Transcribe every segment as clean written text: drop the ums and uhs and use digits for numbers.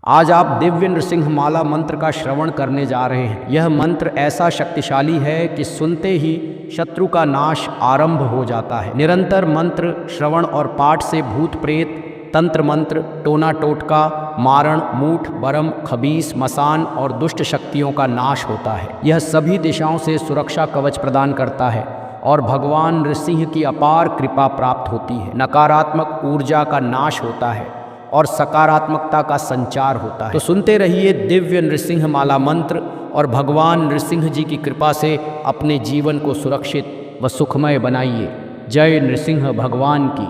आज आप दिव्य नृसिंह माला मंत्र का श्रवण करने जा रहे हैं। यह मंत्र ऐसा शक्तिशाली है कि सुनते ही शत्रु का नाश आरंभ हो जाता है। निरंतर मंत्र श्रवण और पाठ से भूत प्रेत, तंत्र मंत्र, टोना टोटका, मारण, मूठ, बरम, खबीस, मसान और दुष्ट शक्तियों का नाश होता है। यह सभी दिशाओं से सुरक्षा कवच प्रदान करता है और भगवान नृसिंह की अपार कृपा प्राप्त होती है। नकारात्मक ऊर्जा का नाश होता है और सकारात्मकता का संचार होता है। तो सुनते रहिए दिव्य नृसिंह माला मंत्र और भगवान नृसिंह जी की कृपा से अपने जीवन को सुरक्षित व सुखमय बनाइए। जय नृसिंह भगवान की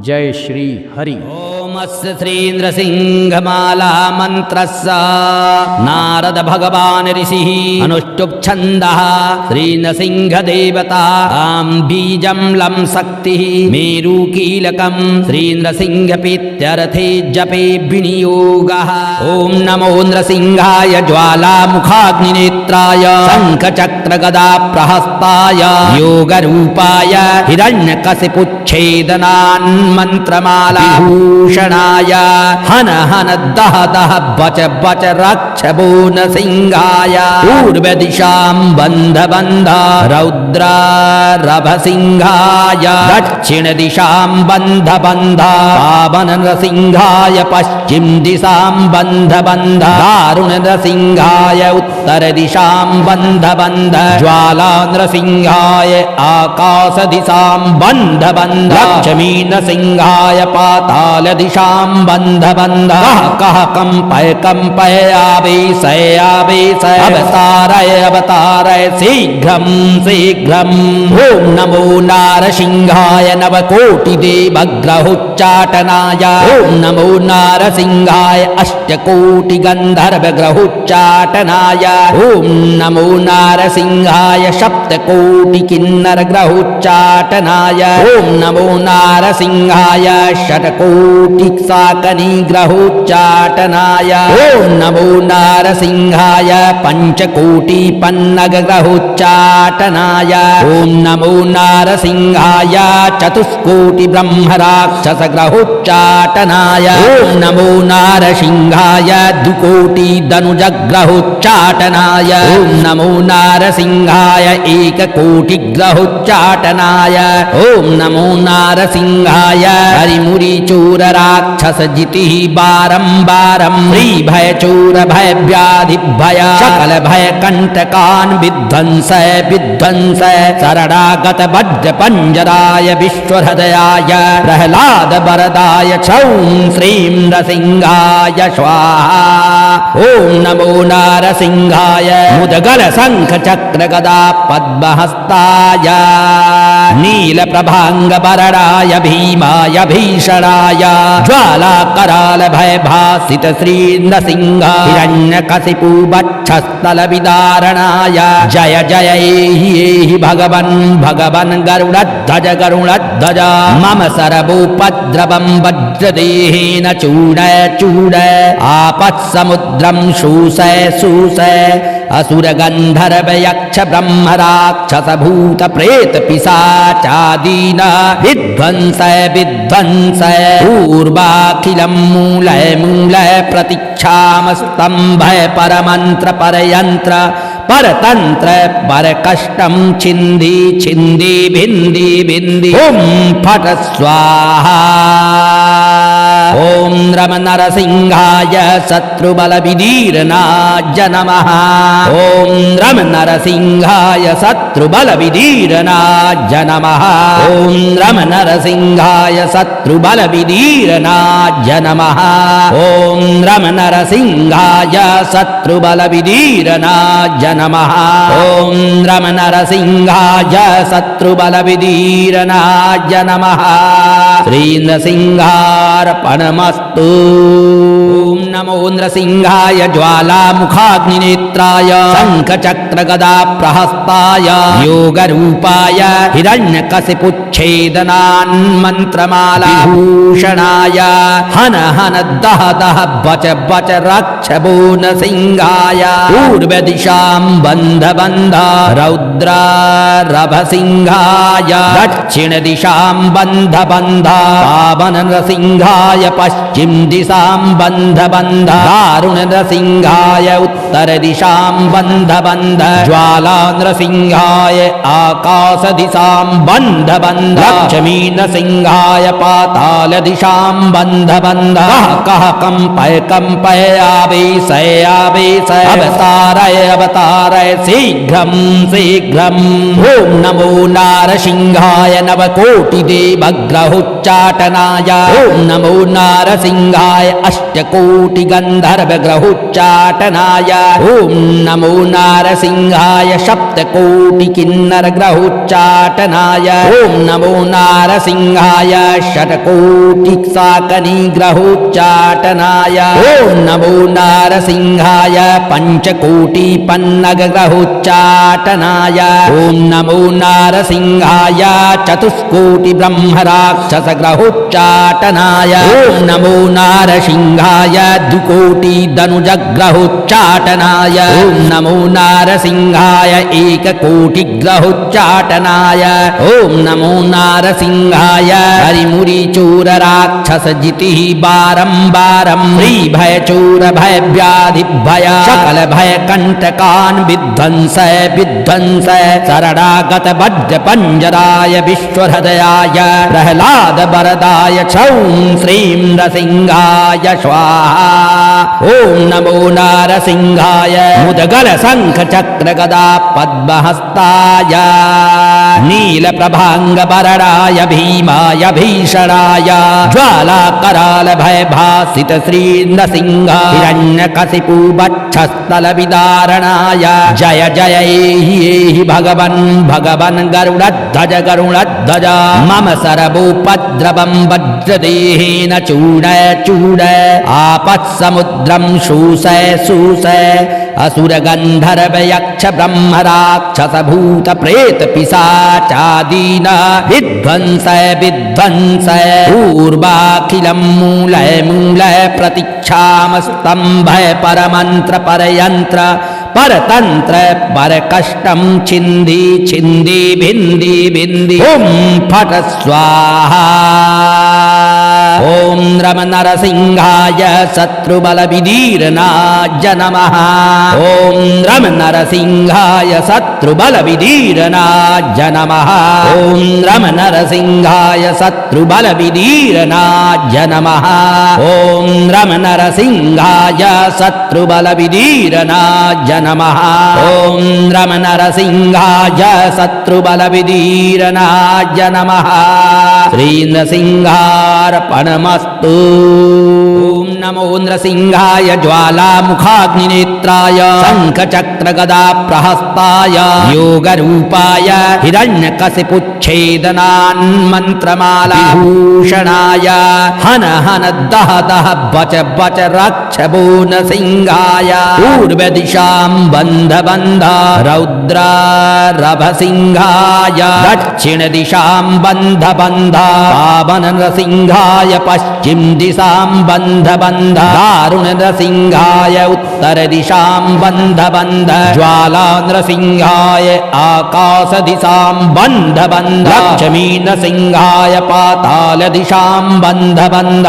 जय। श्री हरि ओम अस्य श्री नृसिंह माला मंत्रस्य नारद भगवान ऋषिः अनुष्टुप् छन्दः श्री नृसिंह देवता बीजं लं शक्तिः मेरु कीलकं श्री नृसिंह पीत्यर्थे जपे विनियोगः। ओम नमो नृसिंहाय ज्वालामुखाग्निनेत्राय शंखचक्रगदा प्रहस्ताय योगरूपाय हिरण्यकशिपुच्छेदनान् मंत्रमाला भूषणाय हन हन दह दह बच बच रक्ष वो नृसिंहाय। पूर्व दिशां बंध बंध रौद्र रभसिंहाय दक्षिण दिशां बंध बंध पावन नृसिंहाय। पश्चिम दिशां बंध बंध दारुण नृसिंहाय। उत्तर दिशां बंध बंध ज्वाला नृसिंहाय। आकाश दिशां बंध बंध लक्ष्मी नृसिंहाय। पाताल दिशां बंध बंध कह कंपय कंपय आवेशय आवेशय अवतारय अवतारय शीघ्रं शीघ्रम्। ओम नमो नारसिंहाय नवकोटि देवग्रहोच्चाटनाय। ओम नमो नारसिंहाय अष्टकोटि गंधर्व ग्रहोच्चाटनाय। ओम नमो नारसिंहाय सप्तकोटि किन्नर ग्रहोच्चाटनाय। ओम नमो नारसिंहाय षट्कोटि शाकनी ग्रहोच्चाटनाय। ओम नमो नारसिंहाय पंचकोटि पन्नग ग्रहोच्चाटनाय। ओम नमो नारसिंहाय चतुष्कोटि ब्रह्म राक्षस ग्रहोच्चाटनाय। ओम नमो नारसिंहाय दुकोटि धनुज ग्रहोच्चाटनाय। ओम नमो नारसिंहाय एककोटि ग्रहोच्चाटनाय। ओम नमो नारसिंहाय हरिमुरि चूर राक्षस जितिः बारंबारं श्री भय चूर भय व्याधि भय सकल भय कंटकान् विध्वंस विध्वंस शरणागत वज्र पंजराय विश्वहृदयाय प्रह्लाद वरदाय छौं श्रीं नृसिंहाय स्वाहा। ओम नमो नारसिंहाय मुदगल शंख चक्र गदा पद्महस्ताय नील प्रभांग वरणाय भीमाय भीषणाय ज्वाला कराल भय भासित श्री नृसिंह हिरण्यकशिपु वक्षस्थल विदारणाय। जय जय एहि भगवन् भगवन् गरुडध्वज गरुडध्वज मम सर्वोपद्रवं वज्रदेहेन चूडय चूडय आपत्समुद्रं शूसय शूसय असुर गंधर्व यक्ष ब्रह्म राक्षस भूत प्रेत पिशाचादीन विध्वंसय विध्वंसय। पूर्वाखिलं मूलय मूलय प्रतीक्षाम स्तंभय परमंत्र परयंत्र परतंत्र पर कष्टं छिंदी छिंदी भिंदी भिंदी। ओम फट स्वाहा। ओम नम नरसिंहाय शत्रुबल विदीर्णाय नमः। ओम नम नरसिंहाय शत्रुबल विदीर्णाय नमः। ओम नम नरसिंहाय शत्रुबल विदीर्णाय नमः। ओम नम नरसिंहाय शत्रुबल विदीर्णाय नमः। ओम नम नरसिंहाय शत्रुबल विदीर्णाय नमः। श्री नृसिंहार्पणमस्तु। ओम नमो नृसिंहाय ज्वालामुखाग्निनेत्राय शंखचक्रगदा प्रहस्ताय योगरूपाय हिरण्यकशिपुच्छेदनान् मंत्रमाला भूषणाय हन हन दह दह बच बच बच रक्ष बोन सिंहाय पूर्व दिशां बंध बंध रौद्र रभ सिंहाय दक्षिण दिशां बंध बंध पावन नृसिंहाय पश्चिम दिशां बंध बंध दारुण नृसिंहाय उत्तर दिशां बंध बंध ज्वाला नृसिंहाय आकाश दिशां बंध बंध लक्ष्मी नृसिंहाय पाताल दिशां बंध बंध कह कंपय कंपय आवेशय आवेशय अवतारय अवतारय शीघ्रं शीघ्रम् ओम नमो नारसिंहाय नवकोटि देवग्रहोच्चाटनाय ओम नमो नारसिंहाय अष्टकोटि गंधर्व ग्रहोच्चाटनाय ओम नमो नारसिंहाय सप्तकोटि किन्नर ग्रहोच्चाटनाय ओम नमो नारसिंहाय षट्कोटि शाकनी ग्रहोच्चाटनाय ओम नमो नारसिंहाय पंचकोटि पन्नग ग्रहोच्चाटनाय ओम नमो नारसिंहाय चतुष्कोटि ब्रह्म राक्षस ग्रहोच्चाटनाय ओम नमो नारसिंहाय द्विकोटि धनुज ग्रहोच्चाटनाय ओम नमो नारसिंहाय एककोटि ग्रहोच्चाटनाय ओम नमो नारसिंहाय हरिमुरि चूर राक्षस जिति बारंबारं श्री भय चूर भय व्याधि भय सकल भय कंटकान् विध्वंसय विध्वंसय शरणागत वज्र पंजराय विश्वहृदयाय प्रह्लाद वरदाय छौं श्रीं नृसिंहाय स्वाहा ओम नमो नारसिंहाय मुदगल शंख चक्र गदा पद्महस्ताय नील प्रभांग वरणाय भीमाय भीषणाय ज्वाला कराल भय भासित श्री नृसिंह हिरण्यकशिपु वक्षस्थल विदारणाय जय जय एहि भगवन् भगवन् गरुडध्वज गरुडध्वज मम सरवोपद्रवं वज्रदेहेन चूडय चूडय आपत्समुद्रं शूसय शूसय असुर गंधर्व यक्ष ब्रह्म राक्षस भूत प्रेत पिशाचादीन विध्वंसय विध्वंसय पूर्वाखिलं मूलय मूलय प्रतीक्षाम स्तंभय परमंत्र परयंत्र परतंत्र पर कष्टम छिंदी छिंदी भिंदी भिंदी ओम फट स्वाहा ओम रम नरसिंहाय शत्रुबल विदीर्णाय नमः ओम रम नरसिंहाय शत्रुबल विदीर्णाय नमः ओम रम नरसिंहाय शत्रुबल विदीर्णाय नमः ओम रम नरसिंहाय शत्रुबल विदीर्णाय नमः ओम रम नरसिंहाय शत्रुबल विदीर्णाय नमः श्री नृसिंहार्पणमस्तु ओम नमो नृसिंहाय ज्वालामुखाग्निनेत्राय शंखचक्र गदा प्रहस्ताय योगरूपाय हिरण्यकशिपुच्छेदनान्मन्त्रमाला भूषणाय हन हन दह दह बच बच रक्ष बोन सिंहाय पूर्व दिशां बंध बंध रौद्र रभ सिंहाय दक्षिण दिशां बंध बंध पावन नृसिंहाय पश्चिम दिशां बंध बंध दारुण नृसिंहाय उत्तर दिशां बंध बंध ज्वाला नृसिंहाय आकाश दिशां बंध बंध लक्ष्मी नृसिंहाय पाताल दिशां बंध बंध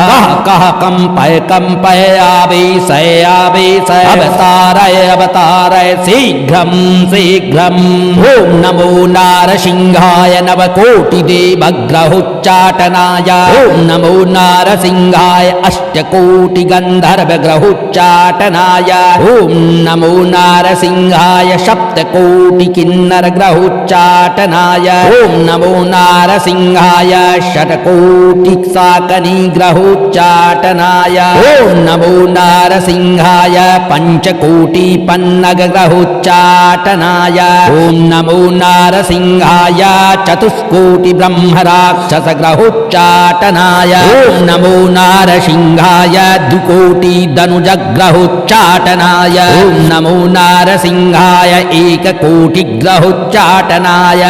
कह कंपय कंपय आवेशय आवेशय अवतारय अवतारय शीघ्रं शीघ्रम् ओम नमो नारसिंहाय नवकोटि देवग्रहोच्चाटनाय ओम नमो नारसिंहाय अष्टकोटि गंधर्व ग्रहोच्चाटनाय ओम नमो नारसिंहाय सप्तकोटि किन्नर ग्रहोच्चाटनाय ओम नमो नारसिंहाय षट्कोटि शाकनी ग्रहोच्चाटनाय ओम नमो नारसिंहाय पंचकोटि पन्नग ग्रहोच्चाटनाय ओम नमो नारसिंहाय चतुष्कोटि ब्रह्म राक्षस ग्रहोच्चाटनाय ॐ नमो नारसिंहाय द्विकोटि दनुजग्रहोच्चाटनाय ॐ नमो नारसिंहाय एककोटिग्रहोच्चाटनाय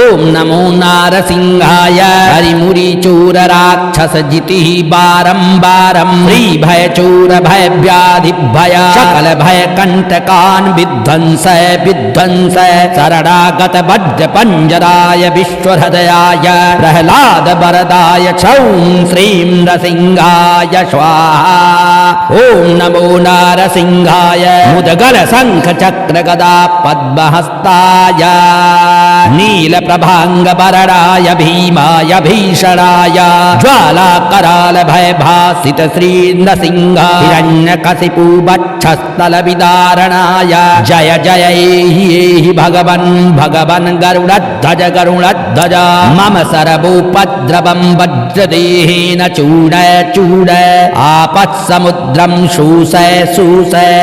ॐ नमो नारसिंहाय हरिमुरिचूर राक्षसजितिः बारम्बारं श्रीभयचूर भयव्याधिभय सकल भय कंटकान् विध्वंसय विध्वंसय शरणागत वज्र पंजराय विश्वहृदयाय प्रह्लाद वरदाय छौं श्रीं नरसिंहाय स्वाहा ॐ नमो नारसिंहाय मुदगल शंख चक्र गदा पद्महस्ताय नीलप्रभांग वरदाय भीमाय भीषणाय ज्वाला कराल भय भासित श्री नरसिंह हिरण्यकशिपु वक्षस्थल विदारणाय जय जय एहि भगवन् भगवन् गरुडध्वज गरुडध्वज मम सर्वोपद्रवं वज्रदेहेन चूडय चूडय आपत्समुद्रं शोषय शोषय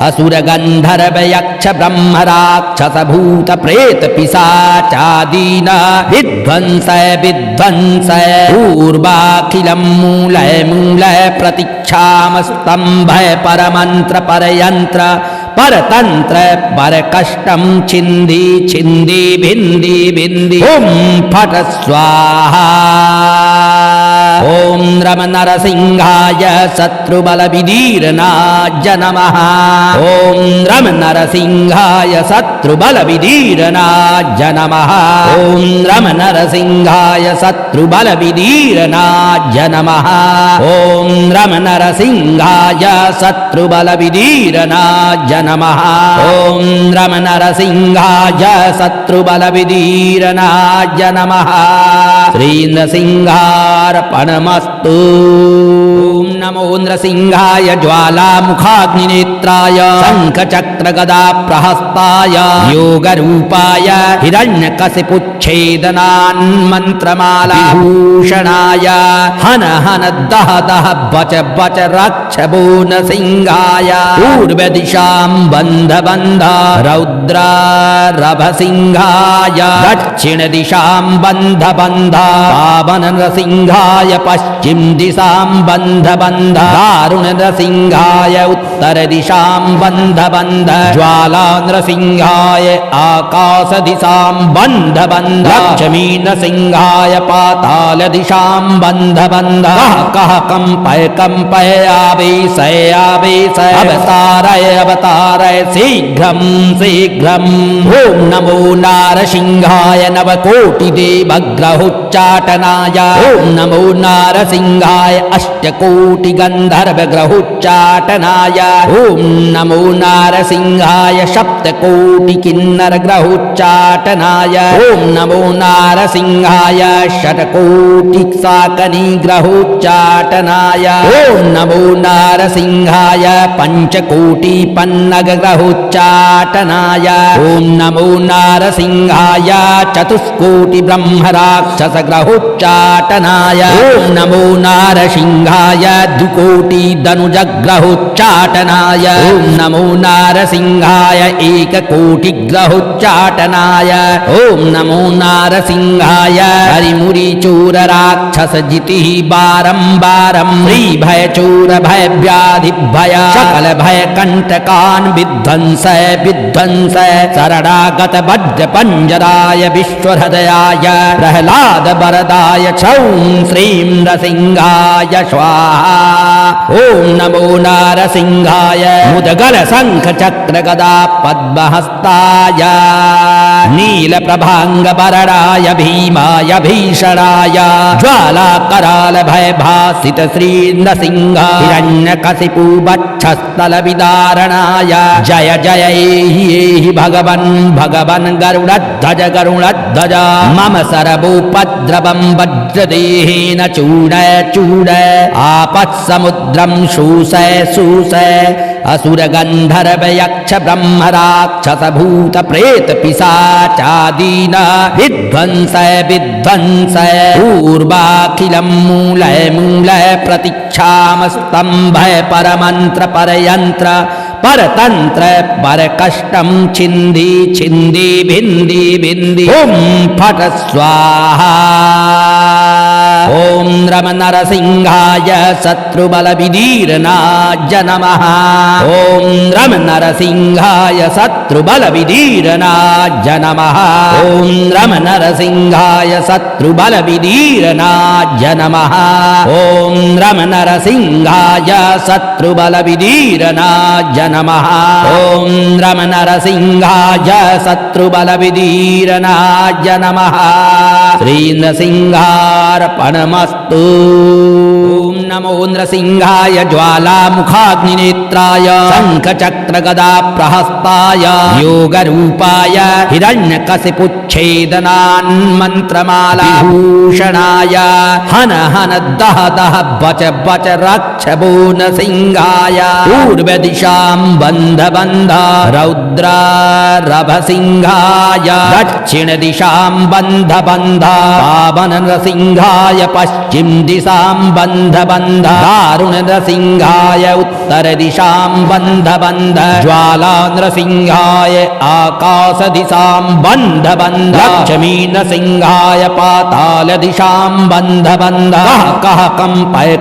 असुर गंधर्व यक्ष ब्रह्म राक्षस भूत प्रेत पिशाचादीन विध्वंसय विध्वंसय पूर्वाखिलं मूलय मूलय प्रतीक्षामस्तंभय परमंत्र परयंत्र परतंत्र पर कष्टं छिंदी छिंदी भिंदी भिंदी ओम फट स्वाहा ओम नम नरसिंहाय शत्रुबल विदीर्णाय नमः ओम नम नरसिंहाय शत्रुबल विदीर्णाय नमः ओम नम नरसिंहाय शत्रुबल विदीर्णाय नमः ओम नम नरसिंहाय शत्रुबल विदीर्णाय नमः ओम नम नरसिंहाय शत्रुबल विदीर्णाय नमः श्री नृसिंहार्पणमस्तु ओम नमो नृसिंहाय ज्वालामुखाग्निनेत्राय शंखचक्र गदा प्रहस्ताय योगरूपाय हिरण्यकशिपुच्छेदनान् मन्त्रमाला भूषणाय हन हन दह दह बच बच रक्ष वो नृसिंहाय पूर्वदिशां बन्ध बन्ध रौद्र रभसिंहाय दक्षिण दिशां बन्ध बन्ध पावन नृसिंहाय पश्चिम दिशां बन्ध बन्ध दारुण नृसिंहाय उत्तर दिशां बन्ध बन्ध ज्वाला नृसिंहाय आकाश दिशां बन्ध बन्ध लक्ष्मी नृसिंहाय पाताल दिशां बन्ध बन्ध कह कंपय कंपय आवेशय आवेशय अवतारय अवतारय शीघ्रं शीघ्रं ओम नमो नारसिंहाय नवकोटिदेवग्रहोच्चाटनाय ओम नमो नारसिंहाय अष्टकोटिगन्धर्वग्रहोच्चाटनाय ओम नमो नारसिंहाय सप्तकोटिकिन्नरग्रहोच्चाटनाय ओम नमो नारसिंहाय षट्कोटिशाकनिग्रहोच्चाटनाय ओम नमो नारसिंहाय पंचकोटिपन्नगग्रहोच्चाटनाय ओम नमो नारसिंहाय चतुष्कोटिब्रह्मराक्षसग्रहोच्चाटनाय ओम नमो नारसिंहाय द्विकोटि दनुजग्रहोच्चाटनाय ओम नमो नारसिंहाय एककोटिग्रहोच्चाटनाय ओम नमो नारसिंहाय हरिमुरिचूर राक्षसजितिः बारम्बारं श्रीभयचूर भयव्याधिभय सकल भय कंटकान् विध्वंसय विध्वंसय शरणागत वज्र पंजराय विश्वहृदयाय प्रह्लाद वरदाय छौं श्रीं नृसिंहाय स्वाहा ओम नमो नारसिंहाय मुदगल शंख चक्र गदा पद्महस्ताय नीलप्रभांग वरदाय भीमाय भीषणाय ज्वाला कराल भय भासित श्री नृसिंह हिरण्यकशिपु वक्षस्थल विदारणाय जय जय एहि भगवन् भगवन् गरुडध्वज गरुडध्वज मम सर्वोपद्रवं वज्रदेहेन चूडय चूडय आपत्समुद्रं शोषय शोषय असुर गंधर्व यक्ष ब्रह्म राक्षस भूत प्रेत पिशाचादीन विध्वंसय विध्वंसय पूर्वाखिलं मूलय मूलय प्रतीक्षामस्तंभय परमंत्र परयंत्र परतंत्र पर कष्टं छिंदी छिंदी भिंदी भिंदी ओम फट स्वाहा ॐ रम नरसिंहाय शत्रुबलविदीर्णाय नमः ॐ रम नरसिंहाय शत्रुबलविदीर्णाय नमः ॐ रम नरसिंहाय शत्रुबलविदीर्णाय नमः ॐ रम नरसिंहाय शत्रुबलविदीर्णाय नमः ॐ रम नरसिंहाय शत्रुबलविदीर्णाय नमः श्रीनृसिंहार्पणमस्तु ॐ नमो नृसिंहाय ज्वालामुखाग्निनेत्राय शङ्खचक्रगदाप्रहस्ताय योगरूपाय हिरण्यकशिपुच्छेदनान्मन्त्रमालाभूषणाय हन हन दह दह बच बच रक्ष वो नृसिंहाय पूर्वदिशां बन्ध बन्ध रौद्र रभसिंहाय दक्षिणदिशां बन्ध बन्ध पावन नृसिंहाय पश्चिम दिशां बन्ध बन्ध दारुण नृसिंहाय उत्तर दिशां बन्ध बन्ध ज्वाला नृसिंहाय आकाश दिशां बन्ध बन्ध लक्ष्मी नृसिंहाय पाताल दिशां बन्ध बन्ध कः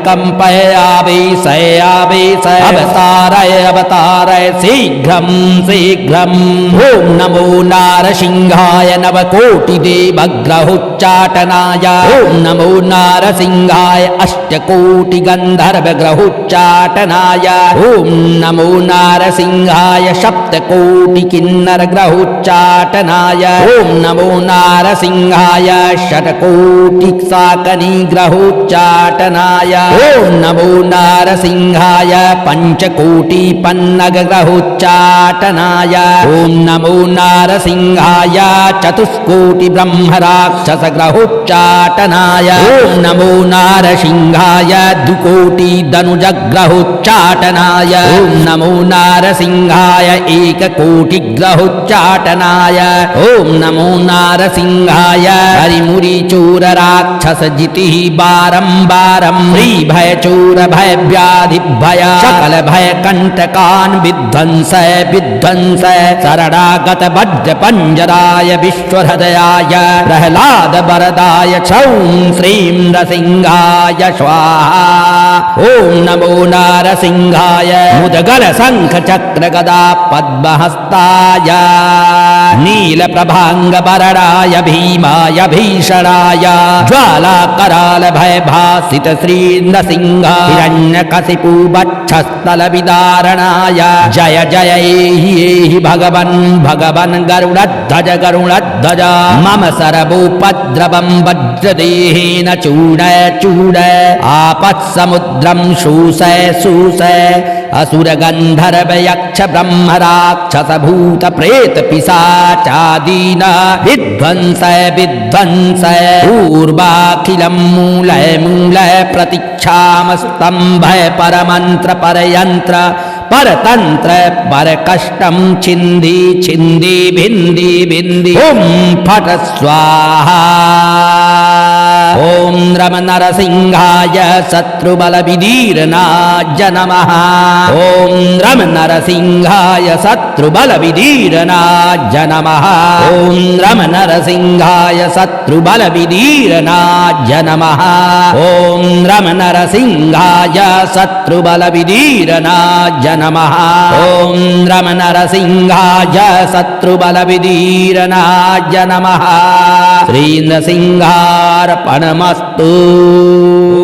कंपय आवेशय आवेशय अवतारय अवतारय शीघ्रं शीघ्रम् ॐ नमो नारसिंहाय नवकोटिदेवग्रहोच्चाटनाय ॐ नमो नारसिंहाय अष्टकोटिगन्धर्वग्रहोच्चाटनाय ॐ नमो नारसिंहाय सप्तकोटिकिन्नरग्रहोच्चाटनाय ॐ नमो नारसिंहाय षट्कोटिशाकनिग्रहोच्चाटनाय ॐ नमो नारसिंहाय पञ्चकोटिपन्नगग्रहोच्चाटनाय ॐ नमो नारसिंहाय चतुष्कोटिब्रह्मराक्षसग्रहोच्चाटनाय ॐ नमो नारसिंहाय द्विकोटिधनुजग्रहोच्चाटनाय ॐ नमो नारसिंहाय एककोटिग्रहोच्चाटनाय ॐ नमो नारसिंहाय हरिमुरिचूरराक्षसजितिः बारम्बारं श्रीभयचूरभयव्याधिभय सकलभयकण्टकान् विध्वंसय विध्वंसय शरणागत वज्रपञ्जराय विश्वहृदयाय प्रह्लाद वरदाय क्षौं श्रीं नृसिंहाय स्वाहा ॐ नमो नारसिंहाय मुदगल शंख चक्र गदा पद्महस्ताय नीलप्रभांगवरणाय भीमाय भीषणाय ज्वालाकराल भयभासित श्री नृसिंह हिरण्यकशिपु वक्षस्थल विदारणाय जय जय एहि भगवन् भगवन् गरुडध्वज गरुडध्वज मम सर्वोपद्रवं वज्रदेहेन चूडय चूडय आपत्समुद्रं शूसय शूसय असुरगन्धर्व यक्ष ब्रह्म राक्षस भूत प्रेत पिशाचादीन विध्वंसय विध्वंसय पूर्वाखिलं मूलय मूलय प्रतीक्षामस्तम्भय परमन्त्र परयन्त्र परतन्त्र परकष्टं छिन्दी छिन्दी भिन्दी भिन्दी ॐ फट स्वाहा ॐ रम नरसिंहाय शत्रुबलविदीर्णाय नमः ॐ रम नरसिंहाय शत्रुबलविदीर्णाय नमः ॐ रम नरसिंहाय शत्रुबलविदीर्णाय नमः ॐ रम नरसिंहाय शत्रुबलविदीर्णाय नमः ॐ रम नरसिंहाय शत्रुबलविदीर्णाय नमः श्रीनृसिंहार्पणमस्तु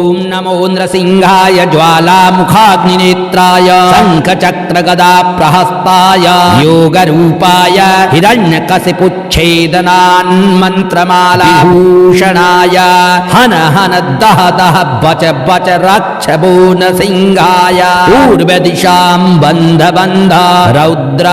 ॐ नमो नृसिंहाय ज्वालामुखाग्निनेत्राय शङ्खचक्रगदाप्रहस्ताय योगरूपाय हिरण्यकशिपुच्छेदनान्मन्त्रमालाभूषणाय हन हन दह दह बच बच रक्ष वो नृसिंहाय पूर्वदिशां बन्ध बन्ध रौद्र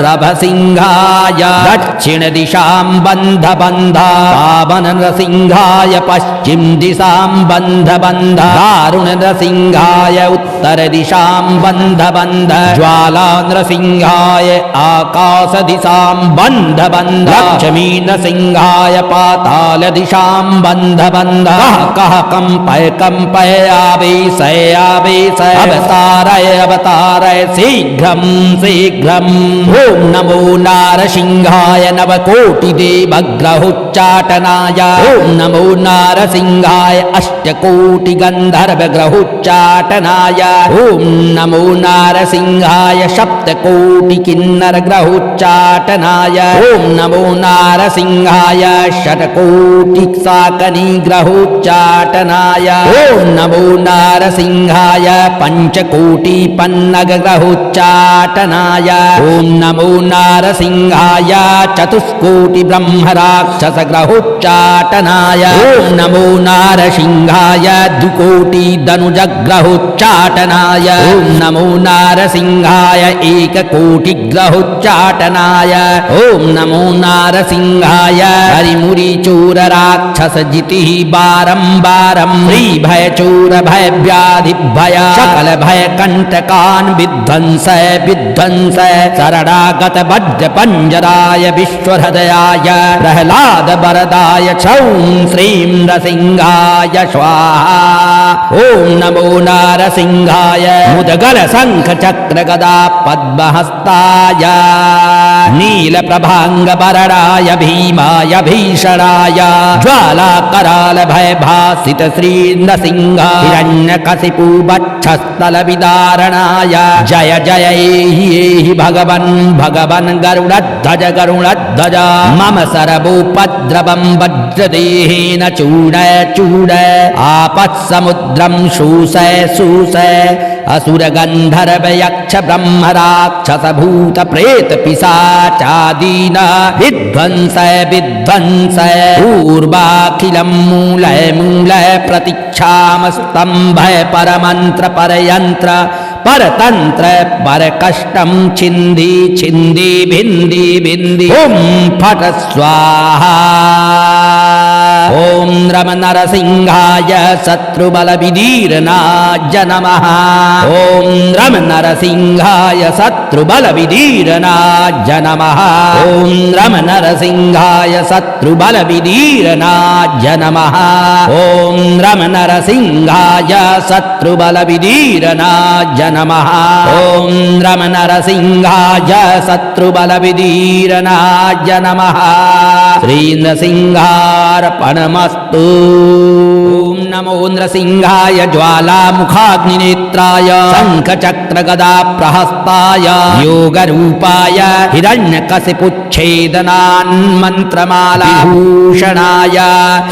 रभसिंहाय दक्षिणदिशां बन्ध बन्ध पावन नृसिंहाय पश्चिम दिशां बन्ध बन्ध दारुण नृसिंहाय उत्तर दिशां बन्ध बन्ध ज्वाला नृसिंहाय आकाश दिशां बन्ध बन्ध लक्ष्मी नृसिंहाय पाताल दिशां बन्ध बन्ध कः कंपय आवेशय आवेशय अवतारय अवतारय शीघ्रं शीघ्रम् ॐ नमो नारसिंहाय नवकोटिदेवग्रहोच्चाटनाय ॐ नमो नारसिंहाय अष्टकोटि गंधर्व ग्रहोच्चाटनाय ओम नमो नारसिंहाय सप्तकोटि किन्नर ग्रहोच्चाटनाय ओम नमो नारसिंहाय षट्कोटि शाकनी ग्रहोच्चाटनाय ओम नमो नारसिंहाय पंचकोटि पन्नग ग्रहोच्चाटनाय ओम नमो नारसिंहाय चतुष्कोटि ब्रह्मराक्षस ग्रहोच्चाटनाय ओम नमो नारसिंहाय द्विकोटि धनुज ग्रहोच्चाटनाय ओम नमो नारसिंहाय एककोटि ग्रहोच्चाटनाय ओम नमो नारसिंहाय हरिमुरि चोर राक्षस जिति बारंबारं श्री भय चोर भय व्याधि भय सकल भय कंटकान विध्वंस विध्वंस शरणागत वज्र पंजराय विश्वहृदयाय प्रहलाद वरदाय छौं श्रीं नरसिंहाय स्वाहा ओम नमो नारसिंहाय मुदगल शंख चक्र गदा पद्महस्ताय नील प्रभांग वरणाय भीमाय भीषणाय ज्वाला कराल भय भासित श्री नरसिंह हिरण्यकशिपु वक्षस्थल विदारणाय जय जय एहि भगवन् भगवन् गरुडध्वज गरुडध्वज मम सर्वोपद्रवं वज्रदेहेन चूडय चूडय आपत्समुद्रं शोषय शोषय असुर गंधर्व यक्ष ब्रह्म राक्षस भूत प्रेत पिशाचादीन विध्वंसय विध्वंसय पूर्वाखिलं मूलय मूलय प्रतीक्षाम स्तंभय परमंत्र परयंत्र परतंत्र पर कष्टम छिंदी छिंदी भिंदी भिंदी ओम फट स्वाहा ओम रम नरसिंहाय शत्रुबल विदीर्णाय नमः ओम रम नरसिंहाय शत्रुबल विदीर्णाय नमः ओम रम नरसिंहाय शत्रुबल विदीर्णाय नमः ओम रम नरसिंहाय शत्रुबल विदीर्णाय नमः ओम रम नरसिंहाय शत्रुबल विदीर्णाय नमः श्री नरसिंहार्पणमस्तु ओम नमो नरसिंहाय ज्वालामुखाग्निनेत्राय शंखचक्र गदा प्रहस्ताय योगरूपाय हिरण्यकशिपुच्छेदनान् मन्त्रमाला भूषणाय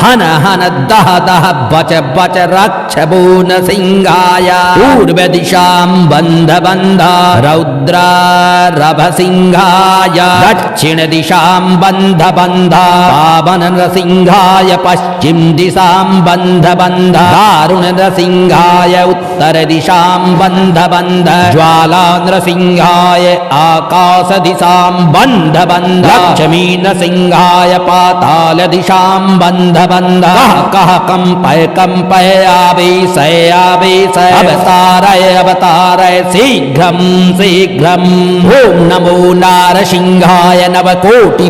हन हन दह दह बच बच रक्ष वो नरसिंहाय पूर्व दिशां बन्ध बन्ध रौद्र रभसिंहाय दक्षिण दिशां बन्ध बन्ध पावन नरसिंहाय पश्चिम दिशां बन्ध बन्ध दारुण नरसिंहाय उत्तर दिशां बन्ध बन्ध ज्वाला नरसिंहाय आकाश दिशां बन्ध बन्ध लक्ष्मी नरसिंहाय पाताल दिशां बन्ध बन्ध कह कंपय कंपय आवेशय आवेशय अवतारय अवतारय शीघ्रं शीघ्रं ओम नमो नारसिंहाय नवकोटि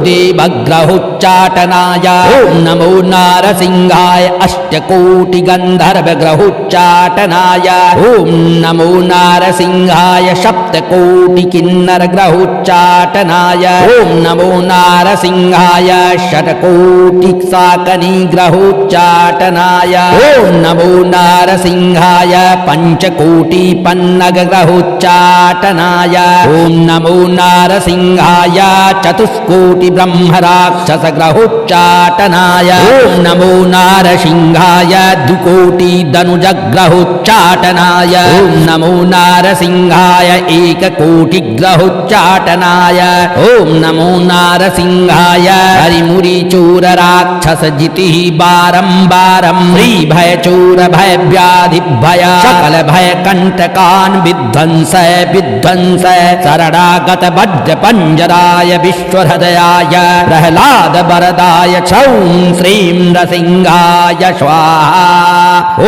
देवग्रहोच्चाटनाय ओम नमो नारसिंहाय अष्टकोटि गंधर्व ग्रहोच्चाटनाय ओम नमो नारसिंहाय सप्तकोटि किन्नर ग्रहोच्चाटनाय ओम नमो नारसिंहाय षट्कोटि शाकनी ग्रहोच्चाटनाय ओम नमो नारसिंहाय पंचकोटि पन्नग ग्रहोच्चाटनाय ओम नमो नारसिंहाय चतुष्कोटि ब्रह्मराक्षस ग्रहोच्चाटनाय ओम नमो नारसिंहाय द्विकोटि धनुज ग्रहोच्चाटनाय ओम नमो नारसिंहाय एककोटि ग्रहोच्चाटनाय ओम नमो नारसिंहाय हरिमुरि चोर राक्षस जिति बारंबारं श्री भय चोर भय व्याधि भय सकल भय कंटकान विध्वंस विध्वंस शरणागत वज्र पंजराय विश्वहृदयाय प्रहलाद वरदाय छौं श्रीं नरसिंहाय स्वाहा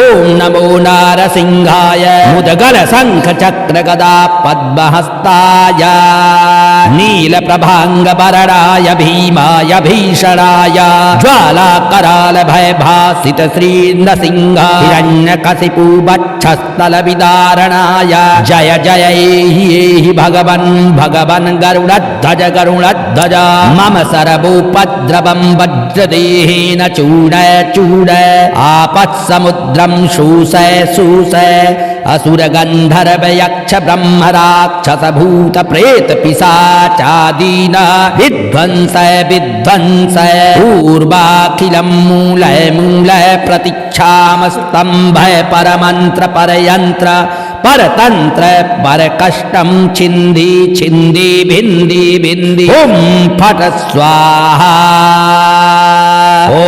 ओम नमो नारसिंहाय मुदगल शंख चक्र गदा पद्महस्ताय नीलप्रभाङ्गबरणाय भीमाय भीषणाय ज्वालाकराल भयभासित श्रीनृसिंह हिरण्यकशिपु वक्षस्थलविदारणाय जय जय एहि भगवन् भगवन् गरुडध्वज गरुडध्वज मम सर्वोपद्रवं वज्रदेहेन चूडय चूडय आपत्समुद्रं शूसय शूसय असुरगन्धर्व यक्ष ब्रह्म राक्षस भूत प्रेत पिशाचादीन विध्वंसय विध्वंसय पूर्वाखिलं मूलय मूलय प्रतीक्षामस्तम्भय परमन्त्र परयन्त्र परतन्त्र परकष्टं छिन्दी छिन्दी भिन्दी भिन्दी ॐ फट स्वाहा ॐ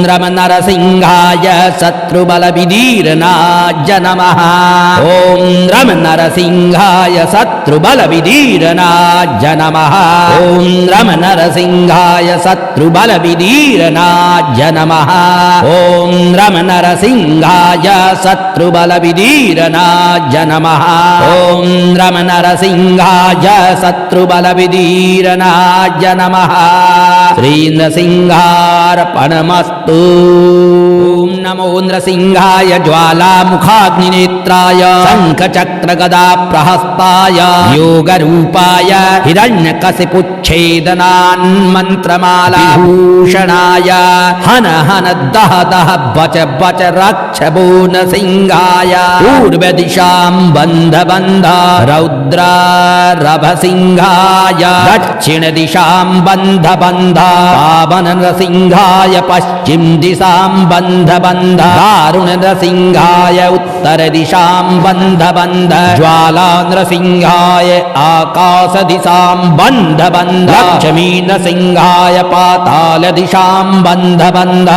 रमनरसिंहाय शत्रुबलविदीर्णाय नमः ॐ रमनरसिंहाय शत्रुबलविदीर्णाय नमः ॐ रमनरसिंहाय शत्रुबलविदीर्णाय नमः ॐ रमनरसिंहाय शत्रुबलविदीर्णाय नमः ॐ रमनरसिंहाय शत्रुबलविदीर्णाय नमः श्रीनृसिंहार्पणमस्तु ॐ नमो नृसिंहाय ज्वालामुखाग्निनेत्राय शङ्खचक्रगदाप्रहस्ताय योगरूपाय हिरण्यकशिपुच्छेदनान्मन्त्रमालाभूषणाय हन हन दह दह बच बच रक्ष वो नृसिंहाय पूर्वदिशां बन्ध बन्ध रौद्र रभसिंहाय दक्षिणदिशां बन्ध बन्ध पावन नृसिंहाय पश्चिम दिशां बन्ध बन्ध दारुण नृसिंहाय उत्तर दिशां बन्ध बन्ध ज्वाला नृसिंहाय आकाश दिशां बन्ध बन्ध लक्ष्मी नृसिंहाय पाताल दिशां बन्ध बन्ध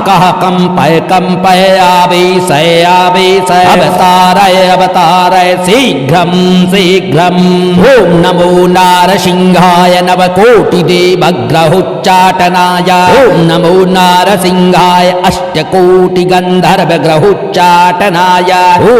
कः कंपय कंपय आवेशय आवेशय अवतारय अवतारय शीघ्रं शीघ्रम् ॐ नमो नारसिंहाय नवकोटिदेवग्रहोच्चाटनाय ॐ नमो नारसिंहाय अष्टकोटिगन्धर्वग्रहोच्चाटनाय ॐ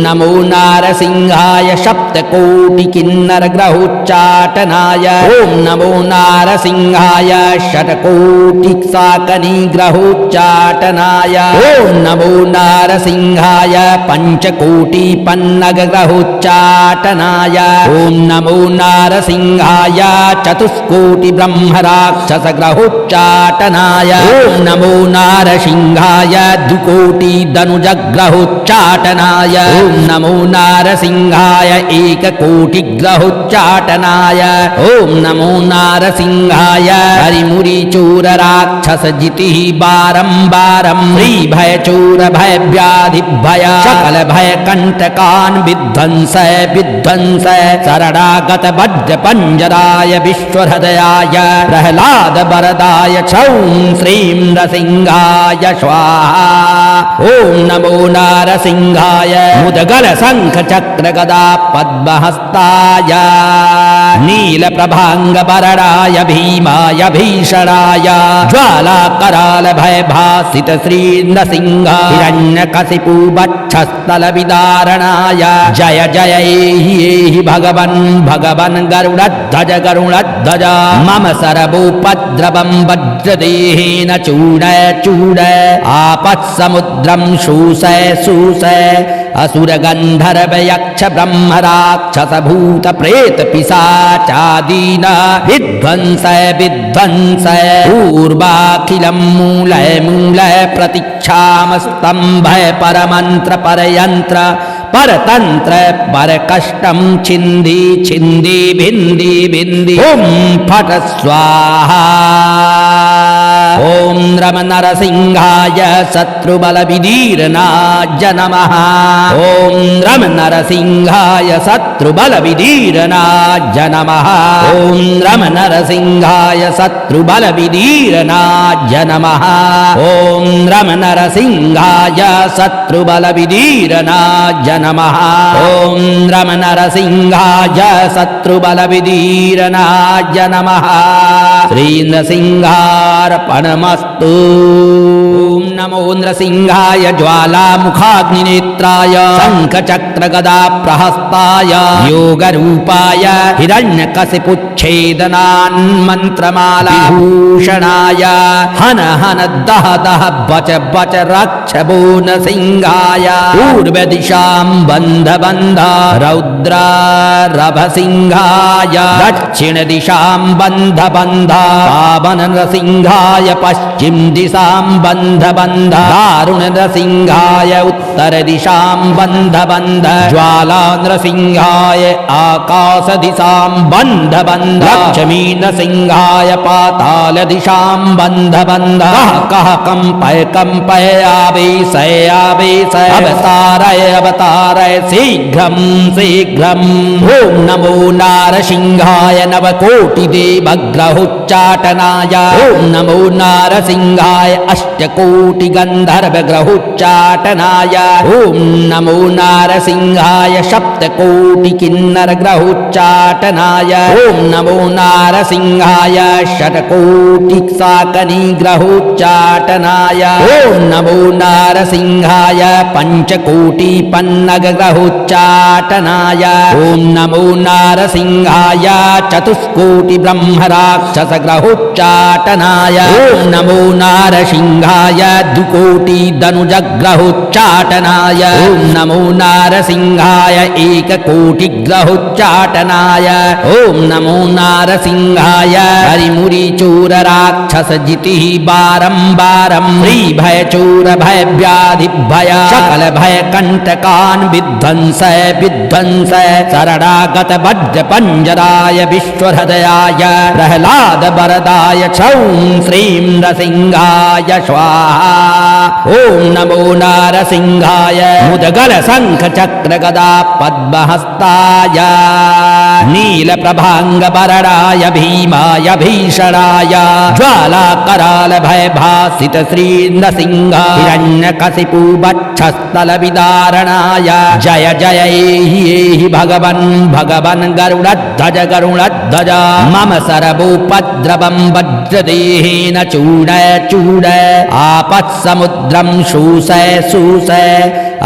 नमो नारसिंहाय सप्तकोटिकिन्नरग्रहोच्चाटनाय ॐ नमो नारसिंहाय षट्कोटिसाकनिग्रहोच्चाटनाय ॐ नमो नारसिंहाय पञ्चकोटिपन्नगग्रहोच्चाटनाय ॐ नमो नारसिंहाय चतुष्कोटिब्रह्मराक्षसग्रहोच्चाटनाय ॐ नमो नारसिंहाय द्विकोटिधनुजग्रहोच्चाटनाय ॐ नमो नारसिंहाय एककोटिग्रहोच्चाटनाय ॐ नमो नारसिंहाय हरिमुरिचोरराक्षसजितिः बारम्बारं श्रीभयचोरभयव्याधिभय सकलभयकण्टकान् विध्वंसय विध्वंसय शरणागत वज्रपञ्जराय विश्वहृदयाय प्रह्लाद वरदाय छौं श्रीं नृसिंहाय स्वाहा ॐ नमो नारसिंहाय मुदगल शङ्ख चक्र गदा पद्महस्ताय नीलप्रभाङ्गबरणाय भीमाय भीषणाय ज्वालाकराल भयभासित श्रीनृसिंह हिरण्यकशिपु वक्षस्थलविदारणाय जय जय एहि भगवन् भगवन् गरुडध्वज गरुडध्वज मम सर्वोपद्रवं वज्रदेहेन चूडय चूडय आपत्समुद्रं शूसय शूसय असुरगन्धर्व यक्ष ब्रह्म राक्षस भूत प्रेत पिशाचादीन विध्वंसय विध्वंसय पूर्वाखिलं मूलय मूलय प्रतीक्षामस्तम्भय परमन्त्र परयन्त्र परतन्त्र परकष्टं छिन्दी छिन्दी भिन्दी भिन्दी ॐ फट स्वाहा ॐ रमनरसिंहाय शत्रुबलविदीर्णाय नमः ॐ रमनरसिंहाय शत्रुबलविदीर्णाय नमः ॐ रमनरसिंहाय शत्रुबलविदीर्णाय नमः ॐ रमनरसिंहाय शत्रुबलविदीर्णाय नमः ॐ रमनरसिंहाय शत्रुबलविदीर्णाय नमः श्रीनृसिंहार्पण ज्वालामुखाग्निनेत्रार्पणमस्तु। ॐ नमो नृसिंहाय ज्वालामुखाग्निनेत्राय शङ्खचक्रगदाप्रहस्ताय योगरूपाय हिरण्यकशिपुच्छेदनान्मन्त्रमाला विभूषणाय हन हन दह दह बच बच रक्ष वो नृसिंहाय पूर्वदिशां बन्ध बन्ध रौद्रारभसिंहाय दक्षिणदिशां बन्ध बन्ध पावन नृसिंहाय पश्चिम दिशां बन्ध बन्ध दारुण नृसिंहाय उत्तर दिशां बन्ध बन्ध ज्वाला नृसिंहाय आकाश दिशां बन्ध बन्ध लक्ष्मी नृसिंहाय पाताल दिशां बन्ध बन्ध कः कंपय कंपय आवेशय आवेशय अवतारय अवतारय शीघ्रं शीघ्रम्। ॐ नमो नारसिंहाय नवकोटिदेवग्रहोच्चाटनाय ॐ नमो नारसिंहाय अष्टकोटिगन्धर्वग्रहोच्चाटनाय ॐ नमो नारसिंहाय सप्तकोटिकिन्नरग्रहोच्चाटनाय ॐ नमो नारसिंहाय षट्कोटिशाकनिग्रहोच्चाटनाय ॐ नमो नारसिंहाय पञ्चकोटिपन्नगग्रहोच्चाटनाय ॐ नमो नारसिंहाय चतुष्कोटिब्रह्मराक्षसग्रहोच्चाटनाय ॐ नमो नारसिंहाय द्विकोटिधनुजग्रहोच्चाटनाय ॐ नमो नारसिंहाय एककोटिग्रहोच्चाटनाय ॐ नमो नारसिंहाय हरिमुरिचोरराक्षसजितिः बारम्बारं श्रीभयचोरभयव्याधिभय सकलभयकण्टकान् विध्वंसय विध्वंसय शरणागत वज्रपञ्जराय विश्वहृदयाय प्रह्लाद वरदाय छौं श्रीं नृसिंहाय स्वाहा। ॐ नमो नारसिंहाय मुदगल शंख चक्र गदा पद्महस्ताय नीलप्रभांगवरणाय भीमाय भीषणाय ज्वालाकराल भयभासित श्री नृसिंह हिरण्यकशिपु वक्षस्थल विदारणाय जय जय एहि भगवन् भगवन् गरुडध्वज गरुडध्वज मम सर्वोपद्रवं वज्रदेहेन चूडय चूडय आपत्समुद्रं शोषय शोषय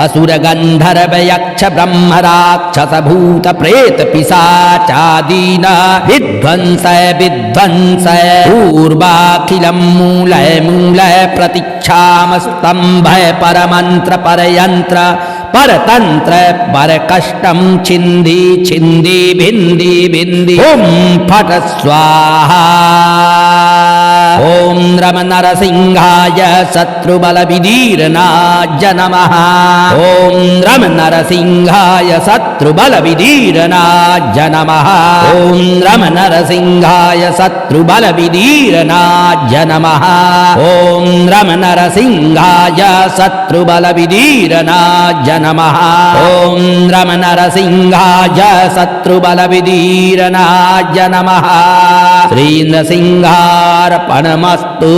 असुरगन्धर्व यक्ष ब्रह्म राक्षस भूत प्रेत पिशाचादीन विध्वंसय विध्वंसय पूर्वाखिलं मूलय मूलय प्रतीक्षामस्तम्भय परमन्त्र परयन्त्र परतन्त्र परकष्टं छिन्दी छिन्दी भिन्दी भिन्दी ॐ फट स्वाहा। ॐ रम नरसिंहाय शत्रुबलविदीर्णाय नमः। ॐ रम नरसिंहाय शत्रुबलविदीर्णाय नमः। ॐ रम नरसिंहाय शत्रुबलविदीर्णाय नमः। ॐ रम नरसिंहाय शत्रुबलविदीर्णाय नमः। ॐ रम नरसिंहाय शत्रुबलविदीर्णाय नमः। श्री नृसिंहार्पणमस्तु।